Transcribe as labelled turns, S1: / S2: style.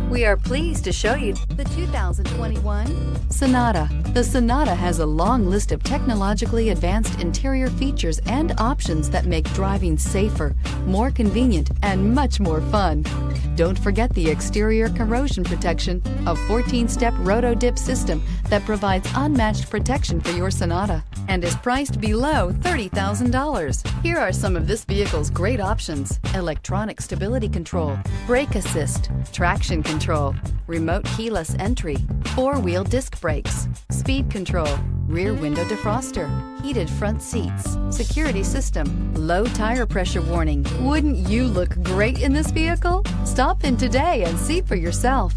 S1: We are pleased to show you the 2021 Sonata. The Sonata has a long list of technologically advanced interior features and options that make driving safer, more convenient, and much more fun. Don't forget the exterior corrosion protection, a 14-step roto-dip system that provides unmatched protection for your Sonata and is priced below $30,000. Here are some of this vehicle's great options: electronic stability control, brake assist, traction control, remote keyless entry, four-wheel disc brakes, speed control, rear window defroster, heated front seats, security system, low tire pressure warning. Wouldn't you look great in this vehicle? Stop in today and see for yourself.